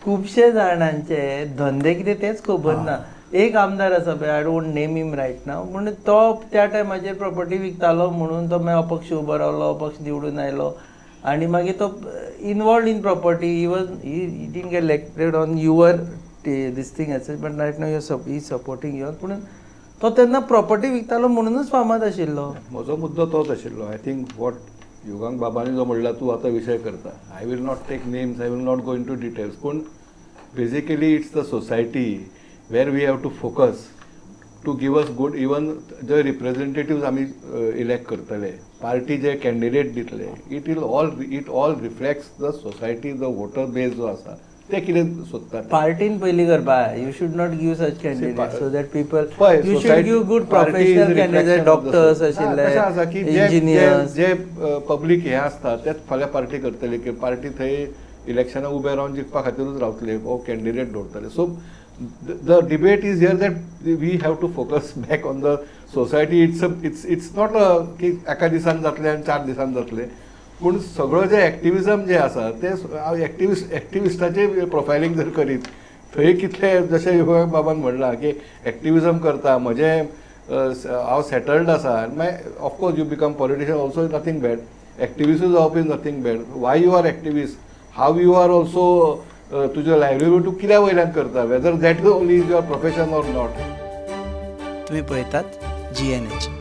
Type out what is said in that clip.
खुबशे जाणांचे धंदे कितें तेच खबर ना. एक आमदार आसा पळय, I don't name him right now, म्हणून तो त्या टायमाचेर प्रॉपर्टी विकतालो म्हणून तो मागीर अपक्ष उबो रावलो, अपक्ष निवडून आयलो आनी मागीर तो involved in property. He didn't get elected on your this thing as but right now he supporting your. पूण तो तेन्ना प्रॉपर्टी विकतालो म्हणूनच फामाद आशिल्लो. म्हजो मुद्दो तोच आशिल्लो. आय थिंक वॉट युगांक बाबांनी जो म्हणला तूं आतां विशय करता, I will not take names, I will not go into details, पूण basically it's the society where we have to focus to give us good. Even जे रिप्रेझेंटेटिव्स आमी इलेक्ट करतले, पार्टी जे कॅन्डिडेट दितले, it all reflects the society, the voter base जो आसा ते कितें सोदतात. पार्टीन पयलीं करपा, you should not give such candidate so that people, पळय, you should give good professional candidate, doctors आशिल्ले, कशें आसा की इंजिनियर्स. जे पब्लीक हे आसता तेच फाल्यां पार्टी करतले, की पार्टी थंय इलेक्शनाक उबे रावन जिखपा खातीरूच रावतले, हो कॅन्डिडेट दवरतले. So the debate is here that we have to focus back on the society. It's not की एका दिसान जातले आनी 4 दिसान जातले, पूण सगळो जे एक्टिविजम जे आसा ते एक्टिविस्टाचे प्रोफायलिंग जर करीत, थंय कितले जशें युवक बाबान म्हणलां की एक्टिविजम करता, हांव सेटल्ड आसा, आनी मागीर of course you become politician also is nothing bad, activist जावप is nothing bad. Why you are activist, how you are also तुजें लायव्हलीहूड तूं कित्या वयल्यान करता, whether that only is your profession or not. तुम्ही पळयतात GNH.